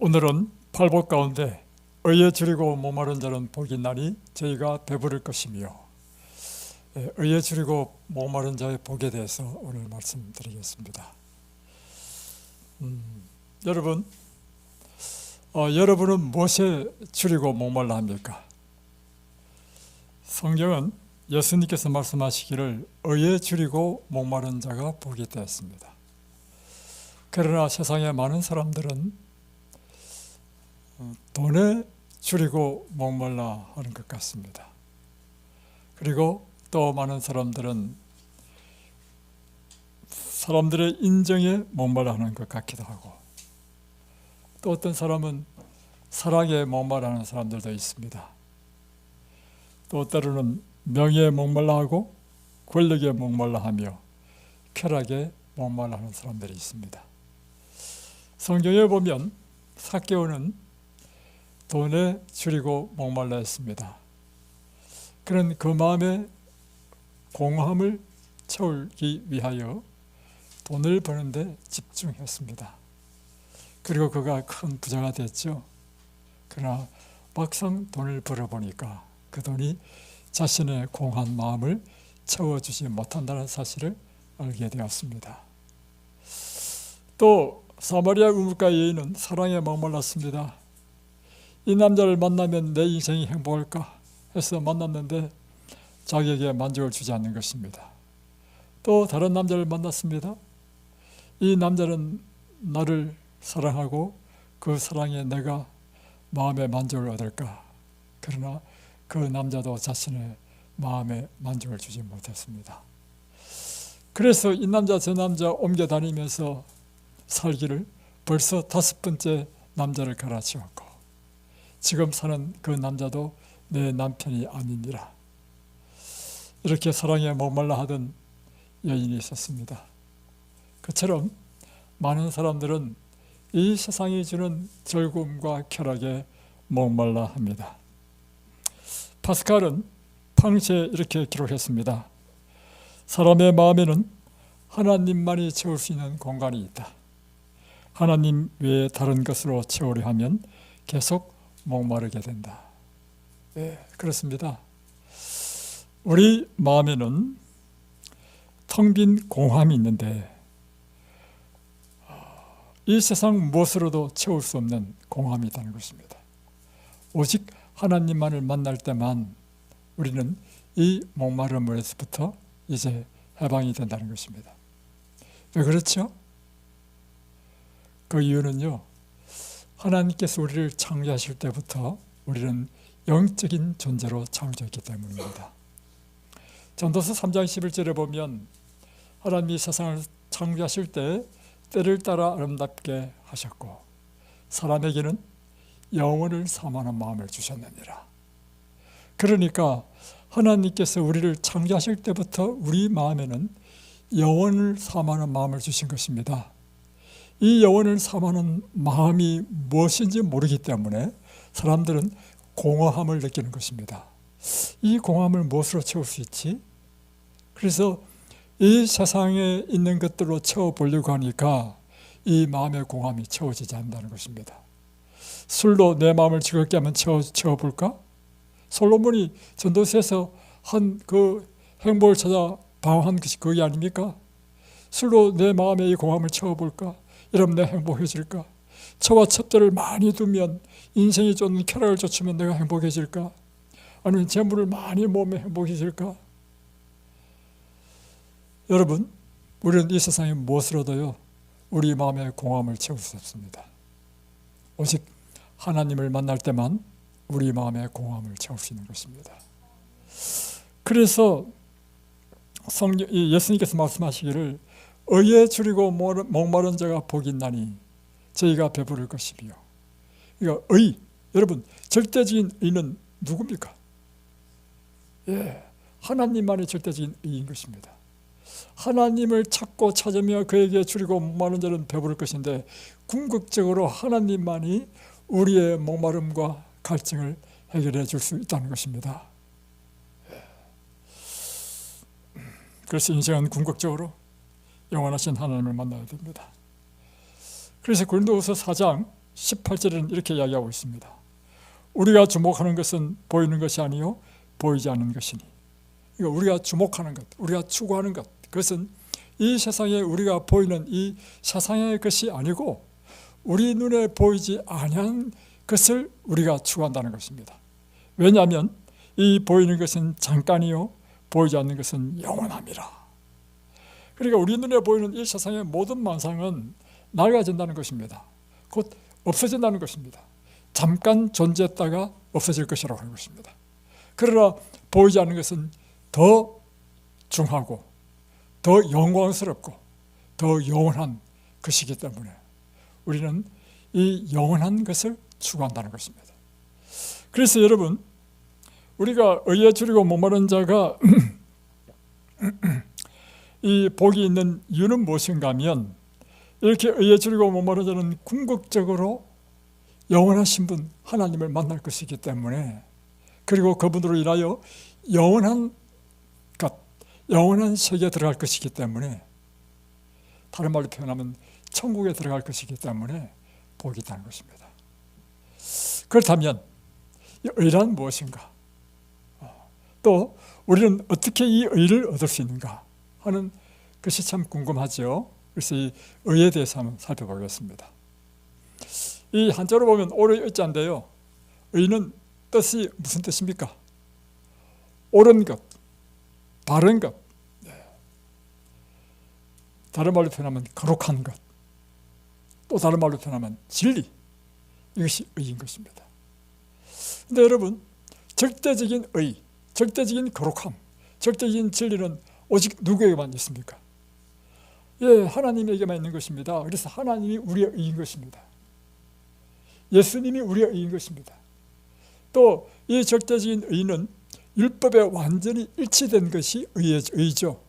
오늘은 팔복 가운데 의에 줄이고 목마른 자는 복이 있나니 저희가 배부를 것이며, 의에 줄이고 목마른 자의 복에 대해서 오늘 말씀드리겠습니다. 여러분, 여러분은 무엇에 줄이고 목말라 합니까? 성경은 예수님께서 말씀하시기를 의에 줄이고 목마른 자가 복이 있다 했습니다. 그러나 세상의 많은 사람들은 돈에 줄이고 목말라 하는 것 같습니다. 그리고 또 많은 사람들은 사람들의 인정에 목말라 하는 것 같기도 하고, 또 어떤 사람은 사랑에 목말라 하는 사람들도 있습니다. 또 때로는 명예에 목말라 하고 권력에 목말라 하며 쾌락에 목말라 하는 사람들이 있습니다. 성경에 보면 삭개오는 돈에 줄이고 목말라 했습니다. 그는 그 마음의 공허함을 채우기 위하여 돈을 버는데 집중했습니다. 그리고 그가 큰 부자가 됐죠. 그러나 막상 돈을 벌어보니까 그 돈이 자신의 공허한 마음을 채워주지 못한다는 사실을 알게 되었습니다. 또 사마리아 우물가 여인은 사랑에 목말랐습니다. 이 남자를 만나면 내 인생이 행복할까 해서 만났는데 자기에게 만족을 주지 않는 것입니다. 또 다른 남자를 만났습니다. 이 남자는 나를 사랑하고 그 사랑에 내가 마음의 만족을 얻을까? 그러나 그 남자도 자신의 마음에 만족을 주지 못했습니다. 그래서 이 남자 저 남자 옮겨 다니면서 살기를 벌써 5번째 남자를 갈아치웠고, 지금 사는 그 남자도 내 남편이 아니니라. 이렇게 사랑에 목말라 하던 여인이 있었습니다. 그처럼 많은 사람들은 이 세상이 주는 즐거움과 쾌락에 목말라 합니다. 파스칼은 팡시에 이렇게 기록했습니다. 사람의 마음에는 하나님만이 채울 수 있는 공간이 있다. 하나님 외에 다른 것으로 채우려 하면 계속 목마르게 된다. 네, 그렇습니다. 우리 마음에는 텅 빈 공함이 있는데 이 세상 무엇으로도 채울 수 없는 공함이 있다는 것입니다. 오직 하나님만을 만날 때만 우리는 이 목마름에서부터 이제 해방이 된다는 것입니다. 왜 그렇죠? 그 이유는요, 하나님께서 우리를 창조하실 때부터 우리는 영적인 존재로 창조했기 때문입니다. 전도서 3장 11절에 보면 하나님이 세상을 창조하실 때 때를 따라 아름답게 하셨고 사람에게는 영원을 사모하는 마음을 주셨느니라. 그러니까 하나님께서 우리를 창조하실 때부터 우리 마음에는 영원을 사모하는 마음을 주신 것입니다. 이 영원을 사모하는 마음이 무엇인지 모르기 때문에 사람들은 공허함을 느끼는 것입니다. 이 공허함을 무엇으로 채울 수 있지? 그래서 이 세상에 있는 것들로 채워보려고 하니까 이 마음의 공허함이 채워지지 않는다는 것입니다. 술로 내 마음을 즐겁게 하면 채워볼까? 솔로몬이 전도서에서 한 그 행복을 찾아 방황한 것이 그게 아닙니까? 술로 내 마음의 이 공허함을 채워볼까? 이러면 내가 행복해질까? 처와 첩자를 많이 두면 인생이 쫓는 쾌락을 쫓으면 내가 행복해질까? 아니면 재물을 많이 모으면 행복해질까? 여러분, 우리는 이 세상에 무엇으로도요 우리 마음의 공허함을 채울 수 없습니다. 오직 하나님을 만날 때만 우리 마음의 공허함을 채울 수 있는 것입니다. 그래서 예수님께서 말씀하시기를 의에 줄이고 목마른 자가 복이 있나니 저희가 배부를 것이며, 그러니까 여러분 절대적인 의는 누굽니까? 하나님만이 절대적인 의인 것입니다. 하나님을 찾고 찾으며 그에게 줄이고 목마른 자는 배부를 것인데, 궁극적으로 하나님만이 우리의 목마름과 갈증을 해결해 줄 수 있다는 것입니다. 그래서 인생은 궁극적으로 영원하신 하나님을 만나야 됩니다. 그래서 고린도후서 4장 18절에는 이렇게 이야기하고 있습니다. 우리가 주목하는 것은 보이는 것이 아니요 보이지 않는 것이니. 그러니까 우리가 주목하는 것, 우리가 추구하는 것, 그것은 이 세상에 우리가 보이는 이 세상의 것이 아니고 우리 눈에 보이지 아니한 것을 우리가 추구한다는 것입니다. 왜냐하면 이 보이는 것은 잠깐이요 보이지 않는 것은 영원함이라. 그러니까 우리 눈에 보이는 이 세상의 모든 만상은 낡아진다는 것입니다. 곧 없어진다는 것입니다. 잠깐 존재했다가 없어질 것이라고 하는 것입니다. 그러나 보이지 않는 것은 더 중하고 더 영광스럽고 더 영원한 것이기 때문에 우리는 이 영원한 것을 추구한다는 것입니다. 그래서 여러분, 우리가 의에 줄이고 목마른 자가 이 복이 있는 이유는 무엇인가 하면, 이렇게 의에 줄이고 목마른 자는 궁극적으로 영원하신 분 하나님을 만날 것이기 때문에, 그리고 그분으로 인하여 영원한 것, 영원한 세계에 들어갈 것이기 때문에, 다른 말로 표현하면 천국에 들어갈 것이기 때문에 복이 있다는 것입니다. 그렇다면 이 의란 무엇인가? 또 우리는 어떻게 이 의를 얻을 수 있는가 하는 것이 참 궁금하죠. 그래서 이 의에 대해서 한번 살펴보겠습니다. 이 한자로 보면 옳의 의자인데요, 의는 뜻이 무슨 뜻입니까? 옳은 것, 바른 것, 다른 말로 표현하면 거룩한 것, 또 다른 말로 표현하면 진리, 이것이 의인 것입니다. 그런데 여러분, 절대적인 의, 절대적인 거룩함, 절대적인 진리는 오직 누구에게만 있습니까? 예, 하나님에게만 있는 것입니다. 그래서 하나님이 우리의 의인 것입니다. 예수님이 우리의 의인 것입니다. 또 이 절대적인 의는 율법에 완전히 일치된 것이 의죠.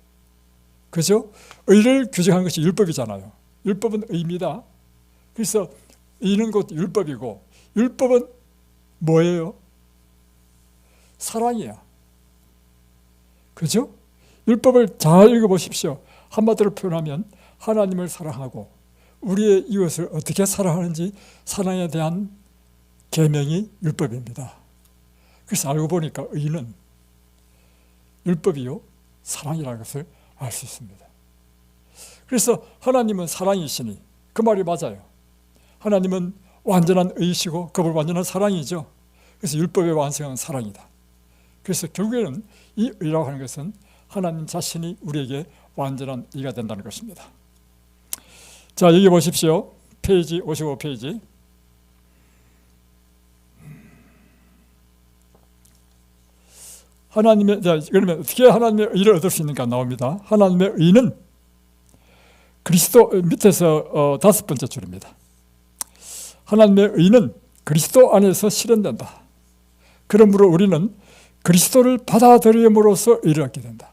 그죠? 의를 규정한 것이 율법이잖아요. 율법은 의입니다. 그래서 의는 곧 율법이고, 율법은 뭐예요? 사랑이야. 그죠? 율법을 잘 읽어보십시오. 한마디로 표현하면 하나님을 사랑하고 우리의 이웃을 어떻게 사랑하는지, 사랑에 대한 계명이 율법입니다. 그래서 알고 보니까 의는 율법이요 사랑이라는 것을 알 수 있습니다. 그래서 하나님은 사랑이시니 그 말이 맞아요. 하나님은 완전한 의이시고 그분 완전한 사랑이죠. 그래서 율법의 완성은 사랑이다. 그래서 결국에는 이 의라고 하는 것은 하나님 자신이 우리에게 완전한 의가 된다는 것입니다. 자, 여기 보십시오. 페이지 55페이지. 그러면 어떻게 하나님의 의를 얻을 수 있는가 나옵니다. 하나님의 의는 그리스도, 밑에서 5번째 줄입니다. 하나님의 의는 그리스도 안에서 실현된다. 그러므로 우리는 그리스도를 받아들임으로써 의를 얻게 된다.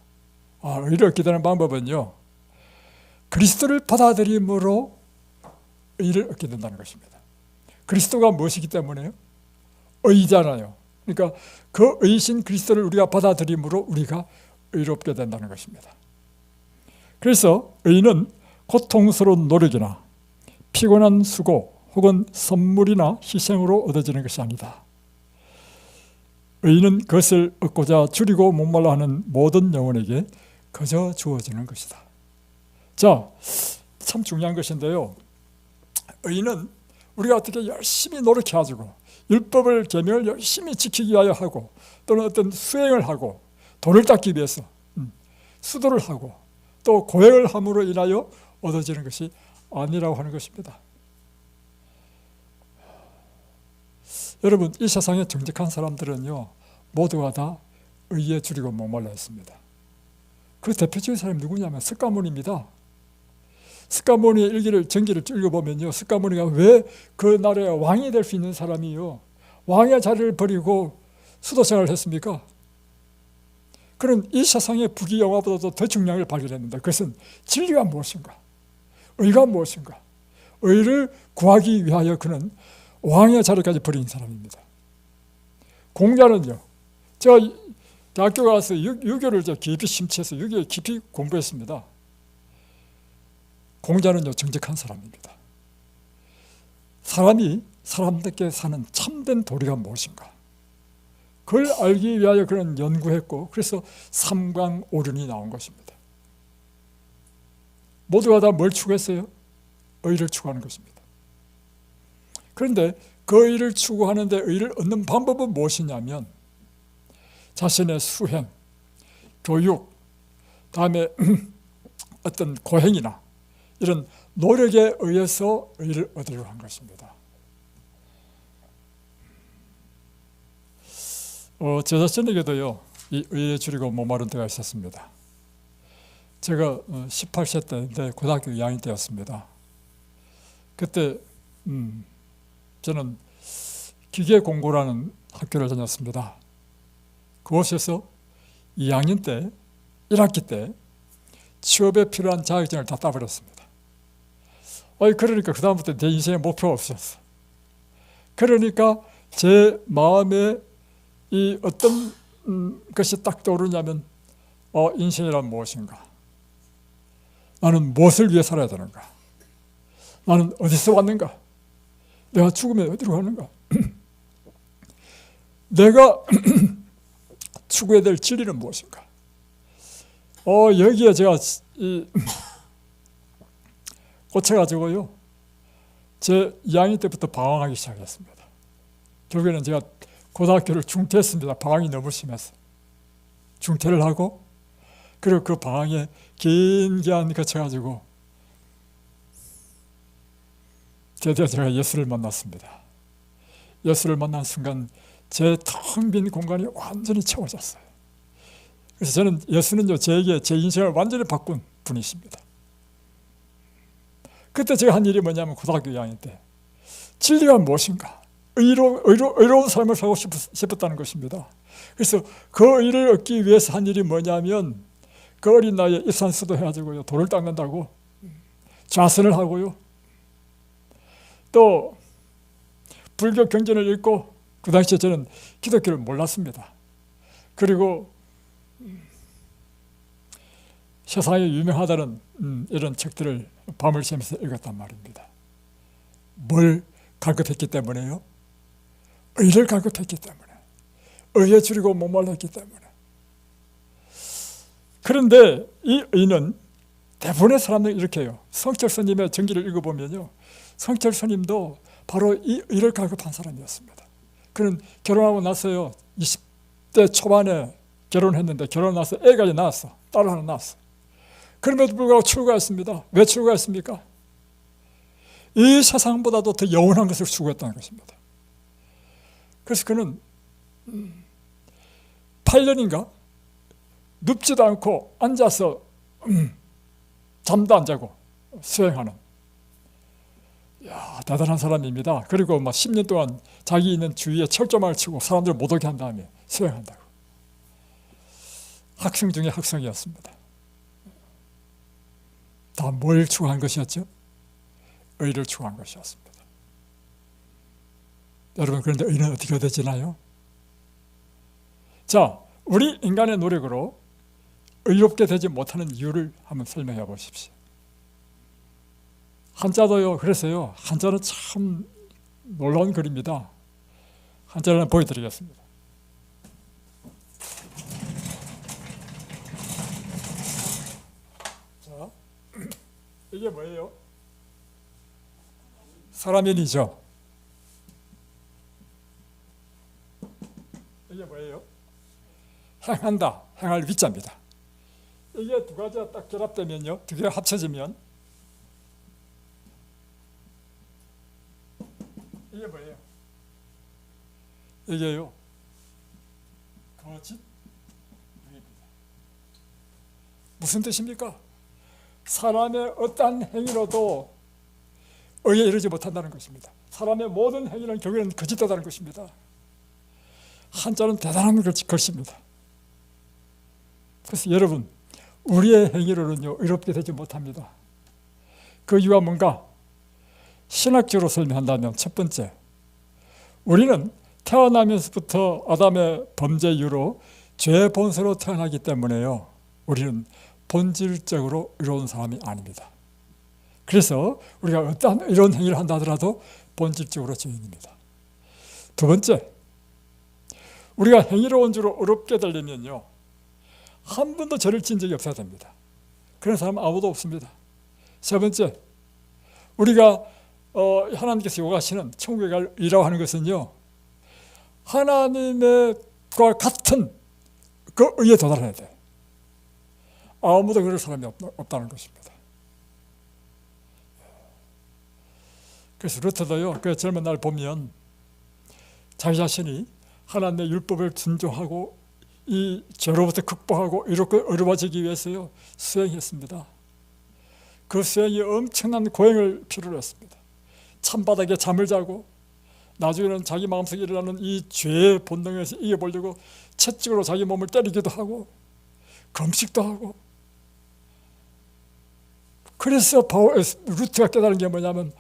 의를 얻게 되는 방법은요, 그리스도를 받아들임으로 의를 얻게 된다는 것입니다. 그리스도가 무엇이기 때문에요? 의잖아요. 그러니까 그 의신 그리스도를 우리가 받아들임으로 우리가 의롭게 된다는 것입니다. 그래서 의는 고통스러운 노력이나 피곤한 수고 혹은 선물이나 희생으로 얻어지는 것이 아니다. 의는 그것을 얻고자 줄이고 목말라 하는 모든 영혼에게 그저 주어지는 것이다. 자, 참 중요한 것인데요, 의는 우리가 어떻게 열심히 노력해가지고 율법을 계명을 열심히 지키기 위하여 하고, 또는 어떤 수행을 하고 돈을 닦기 위해서 수도를 하고 또 고행을 함으로 인하여 얻어지는 것이 아니라고 하는 것입니다. 여러분, 이 세상에 정직한 사람들은요 모두가 다 의에 줄이고 목말라 했습니다. 그 대표적인 사람이 누구냐면 스가모니입니다. 스가모니의 일기를, 전기를 읽어보면요, 스가모니가 왜 그 나라의 왕이 될 수 있는 사람이요, 왕의 자리를 버리고 수도생활을 했습니까? 그는 이 세상의 부귀영화보다도 더 중요한 걸 발견했는데, 그것은 진리가 무엇인가, 의가 무엇인가, 의를 구하기 위하여 그는 왕의 자리까지 버린 사람입니다. 공자는요, 제가 대학교 가서 유교를 깊이 심취해서 유교에 깊이 공부했습니다. 공자는요 정직한 사람입니다. 사람이 사람답게 사는 참된 도리가 무엇인가, 그걸 알기 위하여 그는 연구했고, 그래서 삼강오륜이 나온 것입니다. 모두가 다 뭘 추구했어요? 의를 추구하는 것입니다. 그런데 그 의를 추구하는데 의를 얻는 방법은 무엇이냐면 자신의 수행, 교육, 다음에 어떤 고행이나 이런 노력에 의해서 의를 얻으려고 한 것입니다. 저 자신에게도요, 이 의에 줄이고 목마른 때가 있었습니다. 제가 18세 때인데 고등학교 2학년 때였습니다. 그때 저는 기계공고라는 학교를 다녔습니다. 그곳에서 2학년 때, 1학기 때 취업에 필요한 자격증을 다 따버렸습니다. 그러니까 그 다음부터 내 인생에 목표가 없었어. 그러니까 제 마음에 이 어떤 것이 딱 떠오르냐면 인생이란 무엇인가? 나는 무엇을 위해 살아야 되는가? 나는 어디서 왔는가? 내가 죽으면 어디로 가는가? 내가 추구해야 될 진리는 무엇인가? 여기에 제가 꽂혀가지고요, 제 2학년 때부터 방황하기 시작했습니다. 결국에는 제가 고등학교를 중퇴했습니다. 방황이 너무 심해서 중퇴를 하고, 그리고 그 방황에 긴 기간 거쳐가지고 드디어 제가 예수를 만났습니다. 예수를 만난 순간 제 텅 빈 공간이 완전히 채워졌어요. 그래서 저는 예수는요, 제게 제 인생을 완전히 바꾼 분이십니다. 그때 제가 한 일이 뭐냐면 고등학교 2학년 때 진리가 무엇인가, 의로운 삶을 살고 싶었다는 것입니다. 그래서 그 의를 얻기 위해서 한 일이 뭐냐면 그 어린 나이에 입산수도 해가지고요, 돌을 닦는다고 좌선을 하고요, 또 불교 경전을 읽고, 그 당시에 저는 기독교를 몰랐습니다. 그리고 세상에 유명하다는 이런 책들을 밤을 새면서 읽었단 말입니다. 뭘 갈급했기 때문에요? 의를 갈급했기 때문에, 의에 줄이고 목말랐기 때문에. 그런데 이 의는 대부분의 사람들이 이렇게 해요. 성철 스님의 전기를 읽어보면요, 성철 스님도 바로 이 의를 갈급한 사람이었습니다. 그는 결혼하고 나서요, 20대 초반에 결혼했는데 결혼 나서 애까지 낳았어. 딸 하나 낳았어. 그럼에도 불구하고 출가했습니다. 왜 출가했습니까? 이 세상보다도 더 영원한 것을 추구했다는 것입니다. 그래서 그는 8년인가 눕지도 않고 앉아서 잠도 안 자고 수행하는, 대단한 사람입니다. 그리고 막 10년 동안 자기 있는 주위에 철조망을 치고 사람들 못 오게 한 다음에 수행한다고. 학생 중에 학생이었습니다. 다 뭘 추구한 것이었죠? 의를 추구한 것이었습니다. 여러분, 그런데 의는 어떻게 얻어지나요? 자, 우리 인간의 노력으로 의롭게 되지 못하는 이유를 한번 설명해 보십시오. 한자도요, 그래서요, 한자는 참 놀라운 글입니다. 한자를 한번 보여드리겠습니다. 자, 이게 뭐예요? 사람인이죠. 이게 뭐예요? 행한다, 행할 위자입니다. 이게 두 가지가 딱 결합되면요, 두 개가 합쳐지면 이게 뭐예요? 이게요, 거짓 의입니다. 무슨 뜻입니까? 사람의 어떠한 행위로도 의에 이르지 못한다는 것입니다. 사람의 모든 행위는 결국에는 거짓되다는 것입니다. 한자는 대단한 글씨입니다. 그래서 여러분, 우리의 행위로는요, 의롭게 되지 못합니다. 그 이유가 뭔가? 신학적으로 설명한다면 첫 번째, 우리는 태어나면서부터 아담의 범죄 이후로 죄의 본성으로 태어나기 때문에요, 우리는 본질적으로 의로운 사람이 아닙니다. 그래서 우리가 어떠한 이런 행위를 한다 하더라도 본질적으로 죄인입니다. 두 번째, 우리가 행위로운 줄로 어렵게 되려면요, 한 번도 죄를 지은 적이 없어야 됩니다. 그런 사람은 아무도 없습니다. 세 번째, 우리가 하나님께서 요구하시는 천국에 갈 의라고 하는 것은요, 하나님과 같은 그 의에 도달해야 돼요. 아무도 그럴 사람이 없다는 것입니다. 그래서 루터도요, 그 젊은 날 보면 자기 자신이 하나님의 율법을 순종하고 이 죄로부터 극복하고 이렇게 어려워지기 위해서요, 수행했습니다. 그 수행이 엄청난 고행을 필요로 했습니다. 찬바닥에 잠을 자고, 나중에는 자기 마음속에 일어나는 이 죄의 본능에서 이겨보려고 채찍으로 자기 몸을 때리기도 하고, 금식도 하고. 그래서 루트가 깨달은 게 뭐냐면,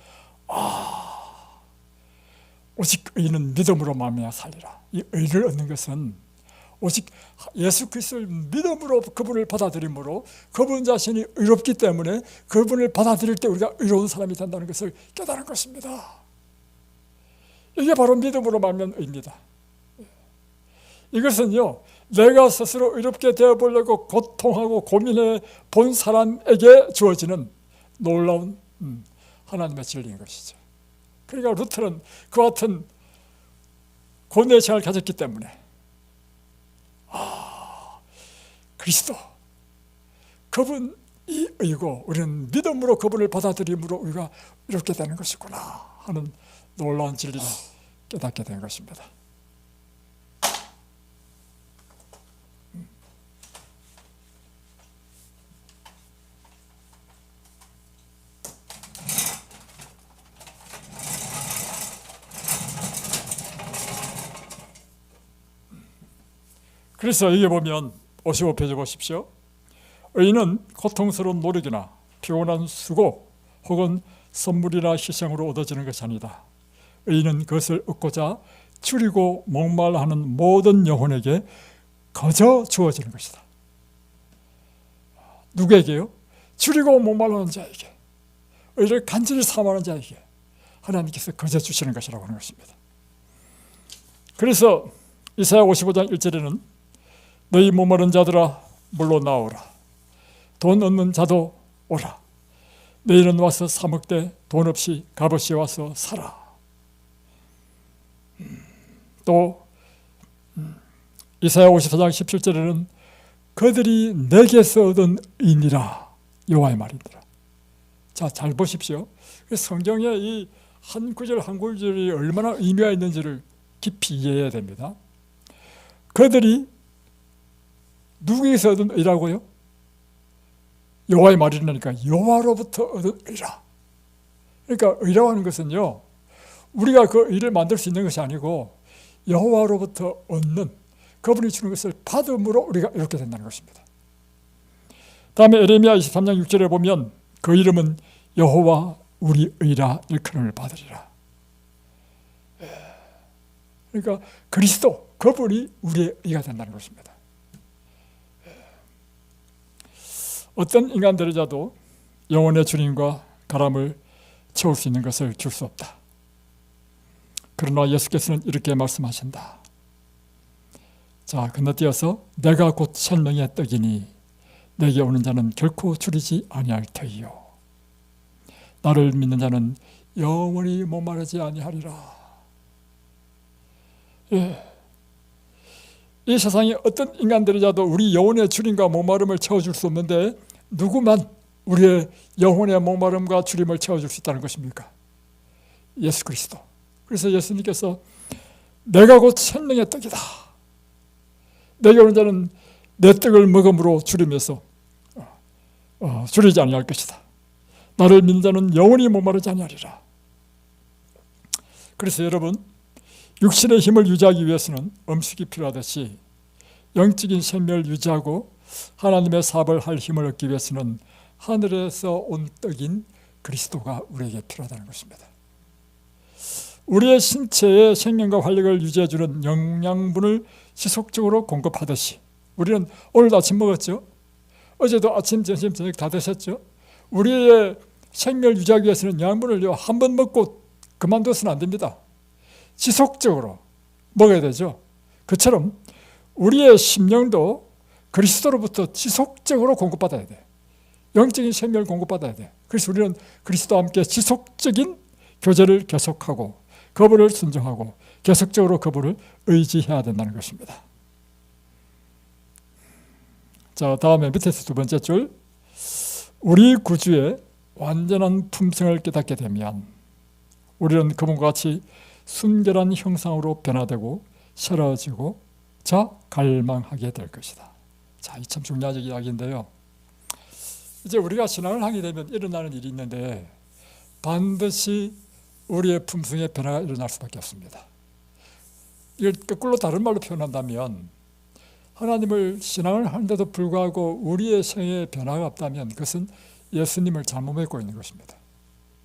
오직 의는 믿음으로 말미암아 살리라. 이 의를 얻는 것은 오직 예수 그리스도를 믿음으로 그분을 받아들임으로, 그분 자신이 의롭기 때문에 그분을 받아들일 때 우리가 의로운 사람이 된다는 것을 깨달은 것입니다. 이게 바로 믿음으로 말미암은 의입니다. 이것은요, 내가 스스로 의롭게 되어보려고 고통하고 고민해 본 사람에게 주어지는 놀라운 하나님의 진리인 것이죠. 그러니까 루터는 그와 같은 고뇌의 시간을 가졌기 때문에 그리스도, 그분이 의고 우리는 믿음으로 그분을 받아들임으로 우리가 이렇게 되는 것이구나 하는 놀라운 진리를 깨닫게 된 것입니다. 그래서 여기 보면 55페이지 보십시오. 의인은 고통스러운 노력이나 피곤한 수고 혹은 선물이나 희생으로 얻어지는 것이 아니다. 의인은 그것을 얻고자 줄이고 목말라하는 모든 영혼에게 거저 주어지는 것이다. 누구에게요? 줄이고 목말라하는 자에게, 의를 간절히 사모하는 자에게 하나님께서 거저 주시는 것이라고 하는 것입니다. 그래서 이사야 55장 1절에는 너희 목마른 자들아 물로 나오라. 돈 없는 자도 오라. 너희는 와서 사 먹되 돈 없이 값없이 와서 사라. 또 이사야 54장 17절에는 그들이 내게서 얻은 의니라 여호와의 말이니라. 자, 잘 보십시오. 성경의 이 한 구절 한 구절이 얼마나 의미가 있는지를 깊이 이해해야 됩니다. 그들이 누구에게서 얻은 의라고요? 여호와의 말이라니까 여호와로부터 얻은 의라. 그러니까 의라고 하는 것은요, 우리가 그 의를 만들 수 있는 것이 아니고 여호와로부터 얻는, 그분이 주는 것을 받음으로 우리가 이렇게 된다는 것입니다. 다음에 에레미야 23장 6절에 보면 그 이름은 여호와 우리 의라 일컬음을 받으리라. 그러니까 그리스도, 그분이 우리의 의가 된다는 것입니다. 어떤 인간들이라도 영혼의 주님과 가람을 채울 수 있는 것을 줄 수 없다. 그러나 예수께서는 이렇게 말씀하신다. 자, 건너뛰어서 내가 곧 생명의 떡이니 내게 오는 자는 결코 줄이지 아니할 터이요 나를 믿는 자는 영원히 목마르지 아니하리라. 이 세상에 어떤 인간들이라도 우리 영혼의 주림과 목마름을 채워줄 수 없는데 누구만 우리의 영혼의 목마름과 주림을 채워줄 수 있다는 것입니까? 예수 그리스도. 그래서 예수님께서 내가 곧 생명의 떡이다. 내게 오는 자는 내 떡을 먹음으로 줄이면서 줄이지 아니할 것이다. 나를 믿는 자는 영원히 목마르지 아니하리라. 그래서 여러분, 육신의 힘을 유지하기 위해서는 음식이 필요하듯이 영적인 생명을 유지하고 하나님의 사업을 할 힘을 얻기 위해서는 하늘에서 온 떡인 그리스도가 우리에게 필요하다는 것입니다. 우리의 신체의 생명과 활력을 유지해주는 영양분을 지속적으로 공급하듯이 우리는 오늘도 아침 먹었죠? 어제도 아침, 점심, 저녁 다 드셨죠? 우리의 생명을 유지하기 위해서는 양분을요, 한 번 먹고 그만둬서는 안 됩니다. 지속적으로 먹어야 되죠. 그처럼 우리의 심령도 그리스도로부터 지속적으로 공급받아야 돼. 영적인 생명을 공급받아야 돼. 그래서 우리는 그리스도와 함께 지속적인 교제를 계속하고 그분을 순종하고 계속적으로 그분을 의지해야 된다는 것입니다. 자, 다음에 밑에서 두 번째 줄, 우리 구주의 완전한 품성을 깨닫게 되면 우리는 그분과 같이 순결한 형상으로 변화되고 새로워지고 갈망하게 될 것이다. 자, 이 참 중요한 이야기인데요. 이제 우리가 신앙을 하게 되면 일어나는 일이 있는데 반드시 우리의 품성의 변화가 일어날 수밖에 없습니다. 이걸 거꾸로 다른 말로 표현한다면 하나님을 신앙을 하는데도 불구하고 우리의 생애에 변화가 없다면 그것은 예수님을 잘못 믿고 있는 것입니다.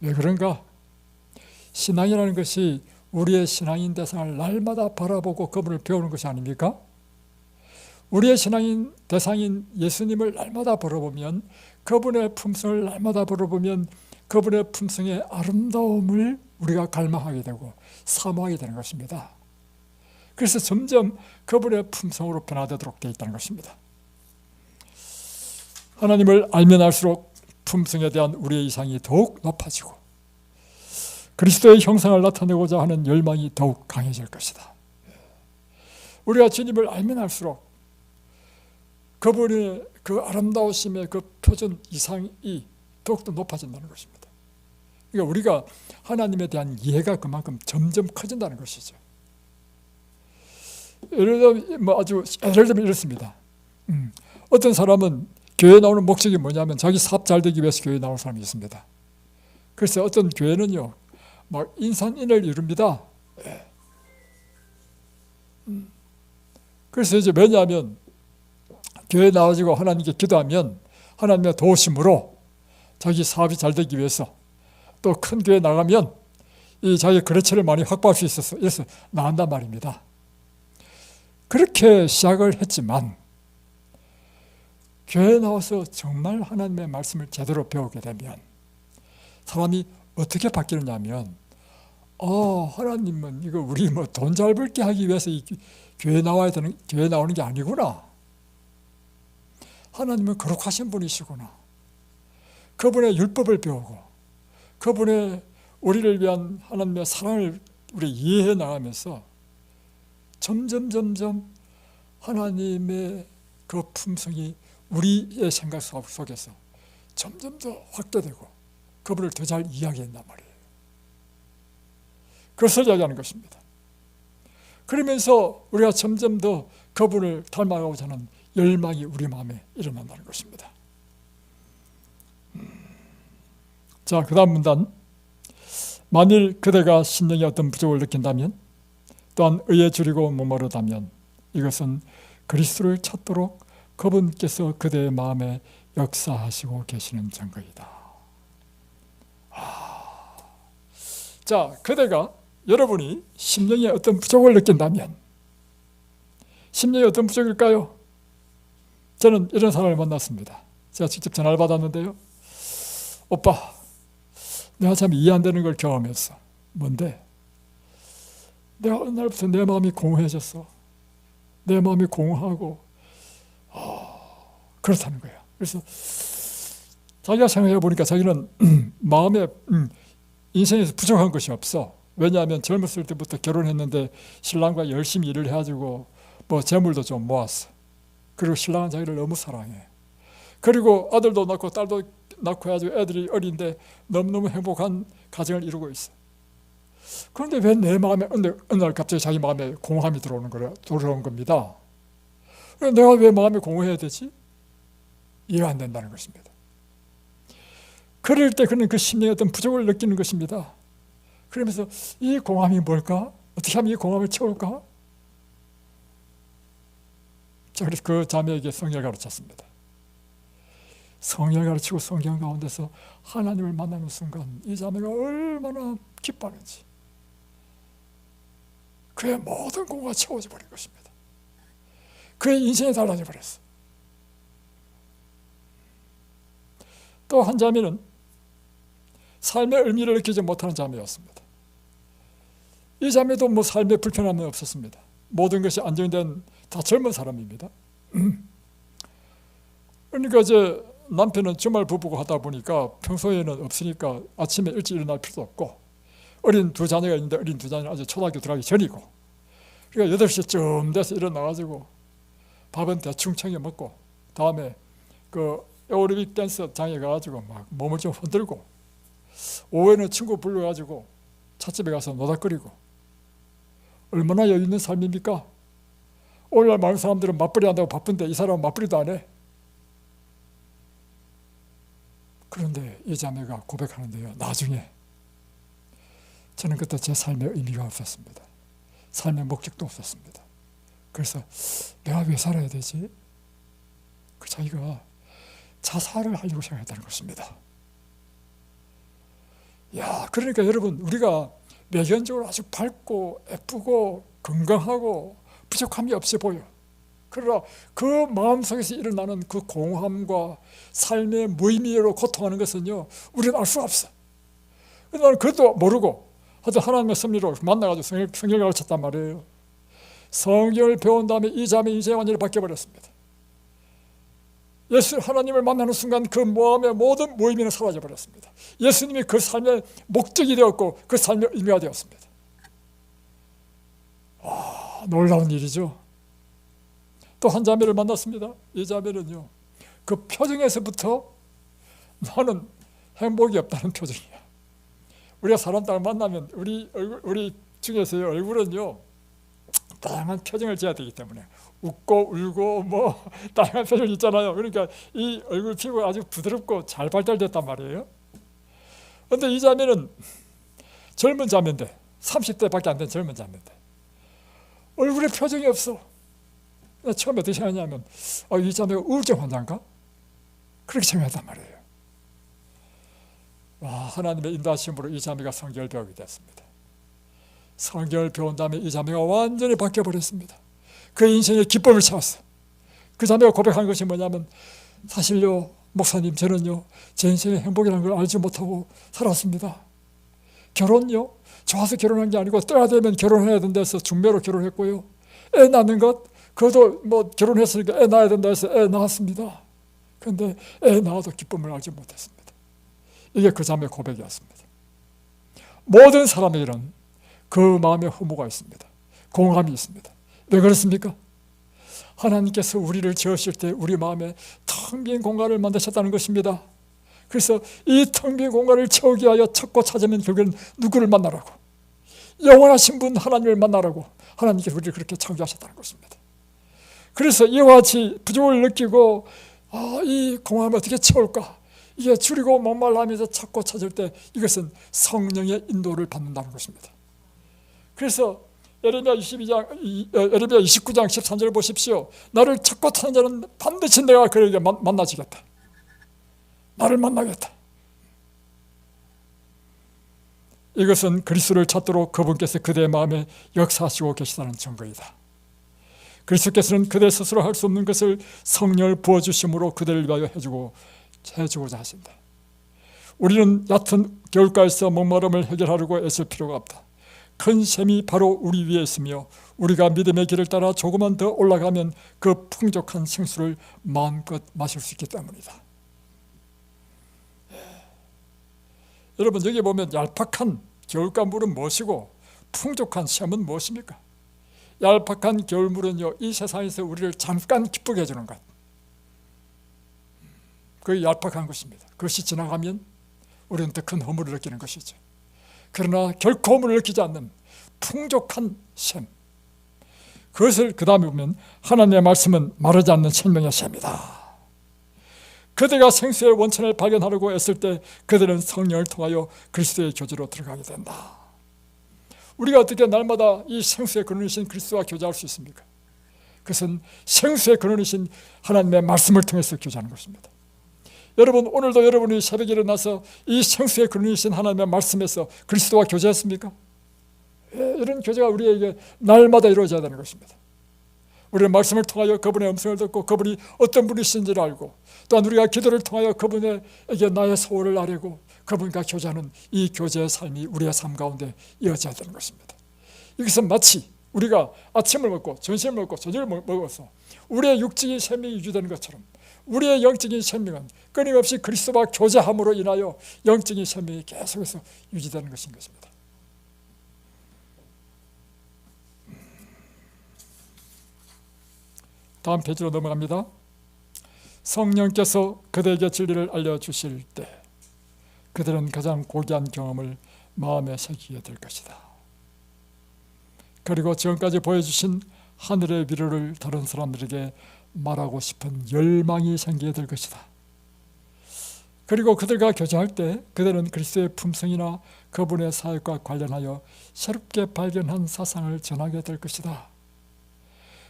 왜 그런가? 신앙이라는 것이 우리의 신앙인 대상을 날마다 바라보고 그분을 배우는 것이 아닙니까? 우리의 신앙인 대상인 예수님을 날마다 바라보면 그분의 품성을 날마다 바라보면 그분의 품성의 아름다움을 우리가 갈망하게 되고 사모하게 되는 것입니다. 그래서 점점 그분의 품성으로 변화되도록 되어 있다는 것입니다. 하나님을 알면 알수록 품성에 대한 우리의 이상이 더욱 높아지고 그리스도의 형상을 나타내고자 하는 열망이 더욱 강해질 것이다. 우리가 주님을 알면 알수록 그분의 그 아름다우심의 그 표준 이상이 더욱더 높아진다는 것입니다. 그러니까 우리가 하나님에 대한 이해가 그만큼 점점 커진다는 것이죠. 예를 들면 이렇습니다. 어떤 사람은 교회에 나오는 목적이 뭐냐면 자기 사업 잘 되기 위해서 교회에 나오는 사람이 있습니다. 그래서 어떤 교회는요, 막 인산인해를 이룹니다. 그래서 이제 왜냐하면 교회에 나와가지고 하나님께 기도하면 하나님의 도우심으로 자기 사업이 잘 되기 위해서 또 큰 교회 나가면 이 자기 거래처를 많이 확보할 수 있어서 이래서 나간단 말입니다. 그렇게 시작을 했지만 교회에 나와서 정말 하나님의 말씀을 제대로 배우게 되면 사람이 어떻게 바뀌느냐 하면 하나님은 이거 우리 뭐 돈 잘 벌게 하기 위해서 이 교회 나오는 게 아니구나. 하나님은 거룩하신 분이시구나. 그분의 율법을 배우고 그분의 우리를 위한 하나님의 사랑을 우리 이해해 나가면서 점점 하나님의 그 품성이 우리의 생각 속에서 점점 더 확대되고 그분을 더 잘 이해하게 된단 말이에요. 그것을 이야기하는 것입니다. 그러면서 우리가 점점 더 그분을 닮아가고자 하는 열망이 우리 마음에 일어난다는 것입니다. 자, 그 다음 문단. 만일 그대가 심령에 어떤 부족을 느낀다면 또한 의에 줄이고 목마르다면 이것은 그리스도를 찾도록 그분께서 그대의 마음에 역사하시고 계시는 증거이다. 자, 그대가 여러분이 심령에 어떤 부족을 느낀다면 심령에 어떤 부족일까요? 저는 이런 사람을 만났습니다. 제가 직접 전화를 받았는데요. 오빠, 내가 참 이해 안 되는 걸 경험했어. 뭔데? 내가 어느 날부터 내 마음이 공허해졌어. 내 마음이 공허하고 그렇다는 거야. 그래서 자기가 생각해 보니까 자기는 마음에 인생에서 부족한 것이 없어. 왜냐하면 젊었을 때부터 결혼했는데 신랑과 열심히 일을 해가지고 뭐 재물도 좀 모았어. 그리고 신랑은 자기를 너무 사랑해. 그리고 아들도 낳고 딸도 낳고 해가지고 애들이 어린데 너무너무 행복한 가정을 이루고 있어. 그런데 왜 내 마음에 어느 날 갑자기 자기 마음에 공허함이 들어온 겁니다. 내가 왜 마음이 공허해야 되지? 이해가 안 된다는 것입니다. 그럴 때 그는 그 심령의 어떤 부족을 느끼는 것입니다. 그러면서 이 공허함이 뭘까? 어떻게 하면 이 공허함을 채울까? 자, 그래서 그 자매에게 성경을 가르쳤습니다. 성경을 가르치고 성경 가운데서 하나님을 만나는 순간 이 자매가 얼마나 기뻐하는지 그의 모든 공허가 채워져 버린 것입니다. 그의 인생이 달라져 버렸어. 또 한 자매는 삶의 의미를 느끼지 못하는 자매였습니다. 이 자매도 뭐 삶에 불편함은 없었습니다. 모든 것이 안정된 다 젊은 사람입니다. 그러니까 이제 남편은 주말 부부고 하다 보니까 평소에는 없으니까 아침에 일찍 일어날 필요도 없고, 어린 두 자녀가 있는데 어린 두 자녀는 아직 초등학교 들어가기 전이고, 그러니까 8시쯤 돼서 일어나가지고 밥은 대충 챙겨 먹고, 다음에 그 에어로빅 댄스 장에 가가지고 막 몸을 좀 흔들고, 오후에는 친구 불러가지고 찻집에 가서 노닥거리고. 얼마나 여유 있는 삶입니까? 오늘날 많은 사람들은 맞벌이 한다고 바쁜데 이 사람은 맞벌이도 안 해. 그런데 이 자매가 고백하는데요, 나중에 저는 그때 제 삶의 의미가 없었습니다. 삶의 목적도 없었습니다. 그래서 내가 왜 살아야 되지? 그 자기가 자살을 하려고 생각했다는 것입니다. 야, 그러니까 여러분, 우리가 외견적으로 아주 밝고 예쁘고 건강하고 부족함이 없어 보여. 그러나 그 마음속에서 일어나는 그 공허함과 삶의 무의미로 고통하는 것은요, 우리는 알 수가 없어. 나는 그것도 모르고 하여튼 하나님의 섭리로 만나가지고 성경을 가르쳤단 말이에요. 성경을 배운 다음에 이 자매의 인생이 완전히 바뀌어버렸습니다. 예수 하나님을 만나는 순간 그 마음의 모든 무의미는 사라져버렸습니다. 예수님이 그 삶의 목적이 되었고 그 삶의 의미가 되었습니다. 놀라운 일이죠. 또 한 자매를 만났습니다. 이 자매는요, 그 표정에서부터 나는 행복이 없다는 표정이야. 우리가 사람 딱 만나면 우리 중에서의 얼굴은요, 다양한 표정을 지어야 되기 때문에 웃고 울고 뭐 다양한 표정이 있잖아요. 그러니까 이 얼굴 피부가 아주 부드럽고 잘 발달됐단 말이에요. 그런데 이 자매는 젊은 자매인데, 30대밖에 안 된 젊은 자매인데 얼굴에 표정이 없어. 처음에 어떻게 생각하냐면 이 자매가 우울증 환자인가? 그렇게 생각했단 말이에요. 와, 하나님의 인도하심으로 이 자매가 성경을 배우게 됐습니다. 성경을 배운 다음에 이 자매가 완전히 바뀌어버렸습니다. 그 인생의 기쁨을 찾았어. 그 자매가 고백한 것이 뭐냐면, 사실요 목사님, 저는요 제 인생의 행복이라는 걸 알지 못하고 살았습니다. 결혼요, 좋아서 결혼한 게 아니고 때가 되면 결혼해야 된다 해서 중매로 결혼했고요, 애 낳는 것 그것도 뭐 결혼했으니까 애 낳아야 된다 해서 애 낳았습니다. 그런데 애 낳아도 기쁨을 알지 못했습니다. 이게 그 자매의 고백이었습니다. 모든 사람에게는 그 마음에 허무가 있습니다. 공감이 있습니다. 왜 그렇습니까? 하나님께서 우리를 지으실 때 우리 마음에 텅 빈 공간을 만드셨다는 것입니다. 그래서 이 텅 빈 공간을 채우기 위하여 찾고 찾으면 결국에는 누구를 만나라고, 영원하신 분 하나님을 만나라고 하나님께서 우리를 그렇게 창조하셨다는 것입니다. 그래서 이와 같이 부족을 느끼고 이 공간을 어떻게 채울까, 이게 줄이고 목말라하면서 찾고 찾을 때 이것은 성령의 인도를 받는다는 것입니다. 그래서 에레미야 29장 13절을 보십시오. 나를 찾고 찾는 자는 반드시 내가 그에게 만나지겠다. 나를 만나겠다. 이것은 그리스도를 찾도록 그분께서 그대의 마음에 역사하시고 계시다는 증거이다. 그리스도께서는 그대 스스로 할 수 없는 것을 성령을 부어주심으로 그대를 위하여 해주고자 하신다. 우리는 얕은 겨울가에서 목마름을 해결하려고 애쓸 필요가 없다. 큰 샘이 바로 우리 위에 있으며 우리가 믿음의 길을 따라 조금만 더 올라가면 그 풍족한 생수를 마음껏 마실 수 있기 때문이다. 여러분, 여기 보면 얄팍한 겨울가 물은 무엇이고 풍족한 샘은 무엇입니까? 얄팍한 겨울물은요, 이 세상에서 우리를 잠깐 기쁘게 해주는 것, 그게 얄팍한 것입니다. 그것이 지나가면 우리는 더 큰 허물을 느끼는 것이죠. 그러나 결코 허물을 느끼지 않는 풍족한 샘, 그것을 그 다음에 보면 하나님의 말씀은 마르지 않는 생명의 샘이다. 그대가 생수의 원천을 발견하려고 애쓸 때 그들은 성령을 통하여 그리스도의 교제로 들어가게 된다. 우리가 어떻게 날마다 이 생수의 근원이신 그리스도와 교제할 수 있습니까? 그것은 생수의 근원이신 하나님의 말씀을 통해서 교제하는 것입니다. 여러분, 오늘도 여러분이 새벽에 일어나서 이 생수의 근원이신 하나님의 말씀에서 그리스도와 교제했습니까? 이런 교제가 우리에게 날마다 이루어져야 되는 것입니다. 우리는 말씀을 통하여 그분의 음성을 듣고 그분이 어떤 분이신지를 알고, 또한 우리가 기도를 통하여 그분에게 나의 소원을 아뢰고 그분과 교제하는 이 교제의 삶이 우리의 삶 가운데 이어져야 되는 것입니다. 이것은 마치 우리가 아침을 먹고 점심을 먹고 저녁을 먹어서 우리의 육적인 생명이 유지되는 것처럼 우리의 영적인 생명은 끊임없이 그리스도와 교제함으로 인하여 영적인 생명이 계속해서 유지되는 것인 것입니다. 다음 페이지로 넘어갑니다. 성령께서 그들에게 진리를 알려주실 때 그들은 가장 고귀한 경험을 마음에 새기게 될 것이다. 그리고 지금까지 보여주신 하늘의 위로를 다른 사람들에게 말하고 싶은 열망이 생기게 될 것이다. 그리고 그들과 교제할 때 그들은 그리스도의 품성이나 그분의 사역과 관련하여 새롭게 발견한 사상을 전하게 될 것이다.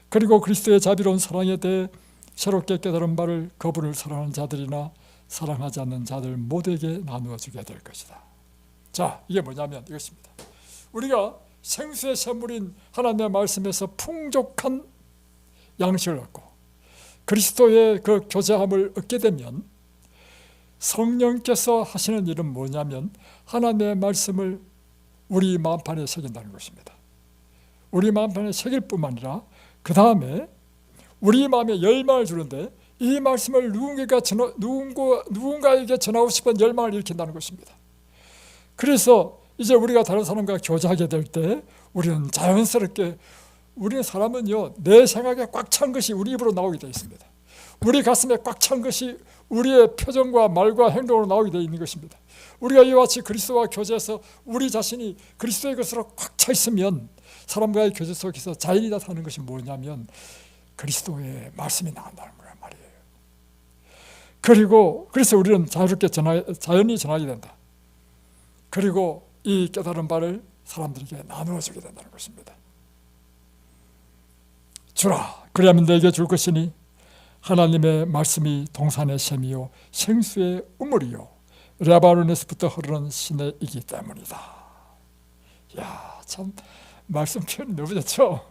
그리고 그리스도의 자비로운 사랑에 대해 새롭게 깨달은 바를 그분을 사랑하는 자들이나 사랑하지 않는 자들 모두에게 나누어 주게 될 것이다. 자, 이게 뭐냐면 이것입니다. 우리가 생수의 샘물인 하나님의 말씀에서 풍족한 양식을 얻고 그리스도의 그 교제함을 얻게 되면 성령께서 하시는 일은 뭐냐면 하나님의 말씀을 우리 마음판에 새긴다는 것입니다. 우리 마음판에 새길 뿐만 아니라 그 다음에 우리 마음에 열망을 주는데 이 말씀을 누군가에게 전하고 싶은 열망을 일으킨다는 것입니다. 그래서 이제 우리가 다른 사람과 교제하게 될 때 우리는 자연스럽게, 우리는 사람은요 내 생각에 꽉 찬 것이 우리 입으로 나오게 되어 있습니다. 우리 가슴에 꽉 찬 것이 우리의 표정과 말과 행동으로 나오게 되어 있는 것입니다. 우리가 이와 같이 그리스도와 교제해서 우리 자신이 그리스도의 것으로 꽉 차 있으면 사람과의 교제 속에서 자연히 나타나는 것이 뭐냐면 그리스도의 말씀이 나온다는 거란 말이에요. 그리고 그래서 우리는 자유롭게 자연히 전하게 된다. 그리고 이 깨달은 바를 사람들에게 나누어 주게 된다는 것입니다. 주라, 그리하면 너에게 줄 것이니 하나님의 말씀이 동산의 샘이요 생수의 우물이요 레바논에서부터 흐르는 시내이기 때문이다. 야, 참 말씀 표현이 너무 좋죠.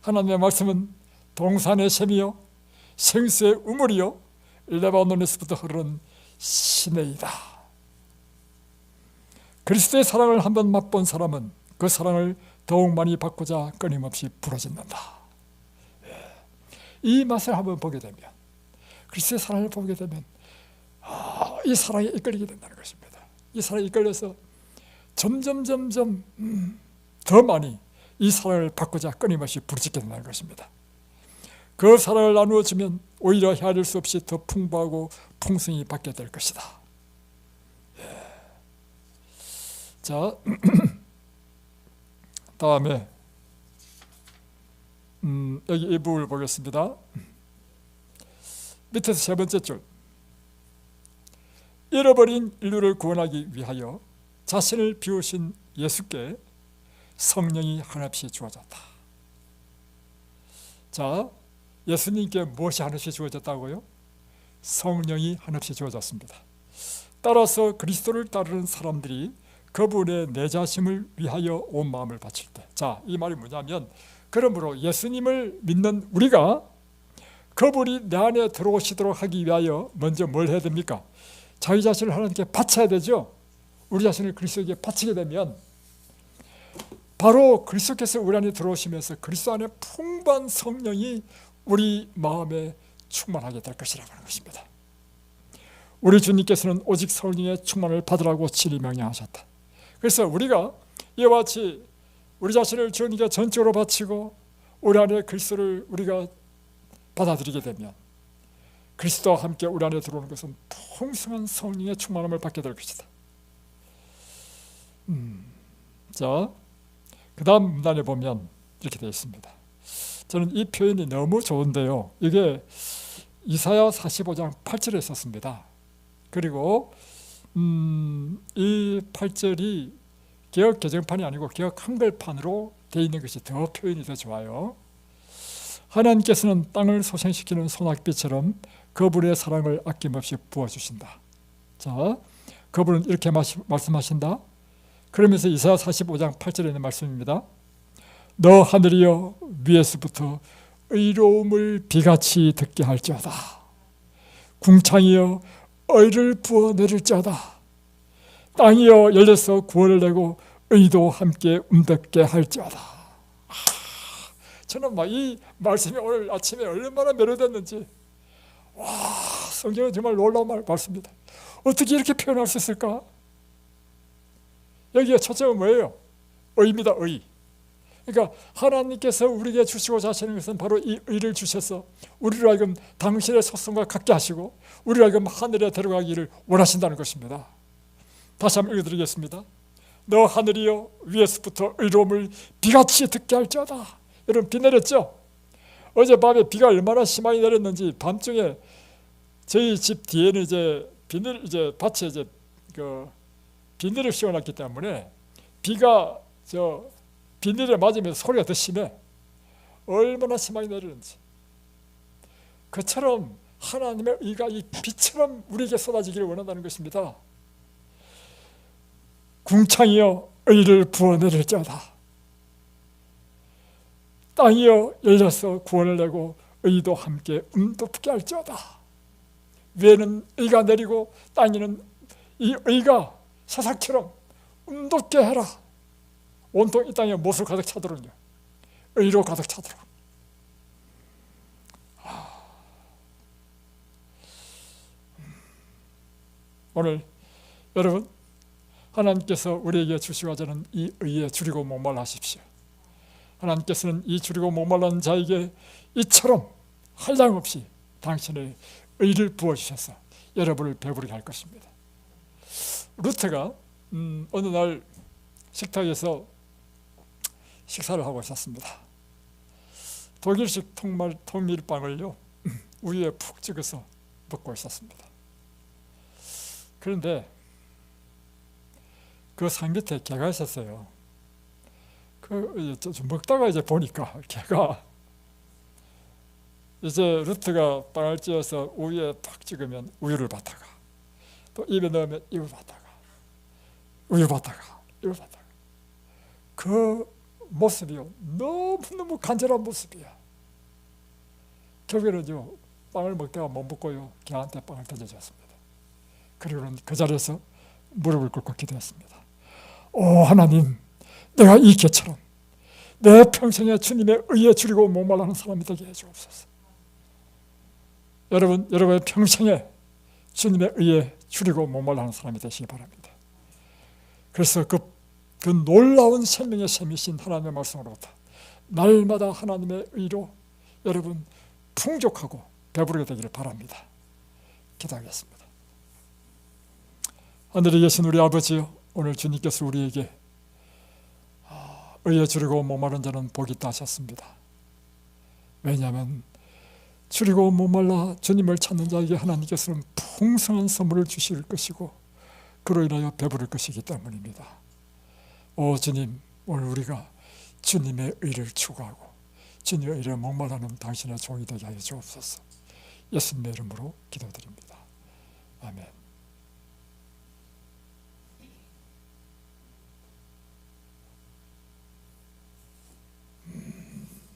하나님의 말씀은 동산의 샘이요 생수의 우물이요 레바논에서부터 흐르는 시내이다. 그리스도의 사랑을 한번 맛본 사람은 그 사랑을 더욱 많이 받고자 끊임없이 부러진다. 이 맛을 한번 보게 되면, 그리스도의 사랑을 보게 되면 이 사랑에 이끌리게 된다는 것입니다. 이 사랑에 이끌려서 점점 더 많이 이 사랑을 받고자 끊임없이 부르짖게 된다는 것입니다. 그 사랑을 나누어 주면 오히려 헤아릴 수 없이 더 풍부하고 풍성히 받게 될 것이다. 자, 다음에 여기 이 부분을 보겠습니다. 밑에서 세 번째 줄, 잃어버린 인류를 구원하기 위하여 자신을 비우신 예수께 성령이 한없이 주어졌다. 자, 예수님께 무엇이 한없이 주어졌다고요? 성령이 한없이 주어졌습니다. 따라서 그리스도를 따르는 사람들이 그분의 내 자신을 위하여 온 마음을 바칠 때, 자, 이 말이 뭐냐면, 그러므로 예수님을 믿는 우리가 그분이 내 안에 들어오시도록 하기 위하여 먼저 뭘 해야 됩니까? 자기 자신을 하나님께 바쳐야 되죠. 우리 자신을 그리스도에게 바치게 되면 바로 그리스도께서 우리 안에 들어오시면서 그리스도 안에 풍부한 성령이 우리 마음에 충만하게 될 것이라고 하는 것입니다. 우리 주님께서는 오직 성령의 충만을 받으라고 친히 명령하셨다. 그래서 우리가 이와 같이 우리 자신을 주님께 전적으로 바치고 우리 안에 그리스도를 우리가 받아들이게 되면 그리스도와 함께 우리 안에 들어오는 것은 풍성한 성령의 충만함을 받게 될 것이다. 자, 그 다음 문단에 보면 이렇게 되어 있습니다. 저는 이 표현이 너무 좋은데요, 이게 이사야 45장 8절에 썼습니다. 그리고 이 8절이 개역 개정판이 아니고 개역 한글판으로 되어 있는 것이 더 표현이 더 좋아요. 하나님께서는 땅을 소생시키는 소낙비처럼 그분의 사랑을 아낌없이 부어주신다. 자, 그분은 이렇게 말씀하신다. 그러면서 이사야 45장 8절에 있는 말씀입니다. 너 하늘이여 위에서부터 의로움을 비같이 듣게 할지어다. 궁창이여 의를 부어 내릴지어다. 땅이여 열려서 구원을 내고 의도 함께 움덮게 할지어다. 저는 막 이 말씀이 오늘 아침에 얼마나 매료됐는지, 와, 성경은 정말 놀라운 말씀입니다. 어떻게 이렇게 표현할 수 있을까? 여기에 초점은 뭐예요? 의입니다. 의. 그러니까 하나님께서 우리에게 주시고자 하시는 것은 바로 이 의를 주셔서 우리로 하여금 당신의 소성과 같게 하시고 우리로 하여금 하늘에 데려가기를 원하신다는 것입니다. 다시 한번 읽어드리겠습니다. 너 하늘이여 위에서부터 의로움을 비같이 듣게 할지어다. 여러분, 비 내렸죠? 어젯밤에 비가 얼마나 심하게 내렸는지 밤중에 저희 집 뒤에는 이제 밭에 비닐을 씌워놨기 때문에 비가 비닐에 맞으면 소리가 더 심해. 얼마나 심하게 내리는지. 그처럼 하나님의 의가 이 비처럼 우리에게 쏟아지기를 원한다는 것입니다. 궁창이여 의를 부어내릴지어다. 땅이여 열려서 구원을 내고 의도 함께 움덮게 할지어다. 위에는 의가 내리고 땅에는 이 의가 사삭처럼 움덮게 해라. 온통 이 땅에 못을 가득 차도록요. 의로 가득 차도록. 오늘 여러분, 하나님께서 우리에게 주시고자 하는 이 의에 줄이고 목말라하십시오. 하나님께서는 이 줄이고 목말라는 자에게 이처럼 한량없이 당신의 의를 부어주셔서 여러분을 배부르게 할 것입니다. 루트가 어느 날 식탁에서 식사를 하고 있었습니다. 독일식 통밀빵을요 우유에 푹 찍어서 먹고 있었습니다. 그런데 그 상 밑에 개가 있었어요. 먹다가 이제 보니까 개가 이제 루트가 빵을 찧어서 우유에 팍 찍으면 우유를 받다가 또 입에 넣으면 입을 받다가 우유 받다가 입을 받다가 그 모습이요 너무너무 간절한 모습이야. 결국에는요 빵을 먹다가 못 먹고요 개한테 빵을 던져줬습니다. 그리고는 그 자리에서 무릎을 꿇고 기도했습니다. 오 하나님, 내가 이 개처럼 내 평생에 주님의 의에 줄이고 목말라하는 사람이 되게 해주옵소서. 여러분의 평생에 주님의 의에 줄이고 목말라하는 사람이 되시기 바랍니다. 그래서 그 놀라운 생명의 샘이신 하나님의 말씀으로부터 날마다 하나님의 의로 여러분 풍족하고 배부르게 되기를 바랍니다. 기도하겠습니다. 하늘에 계신 우리 아버지요, 오늘 주님께서 우리에게 의에 줄이고 목마른 자는 복이 있다 하셨습니다. 왜냐하면 줄이고 목말라 주님을 찾는 자에게 하나님께서는 풍성한 선물을 주실 것이고 그로 인하여 배부를 것이기 때문입니다. 오 주님, 오늘 우리가 주님의 의를 추구하고 주님의 의를 목말라는 당신의 종이 되게 하여 주옵소서. 예수님의 이름으로 기도드립니다. 아멘.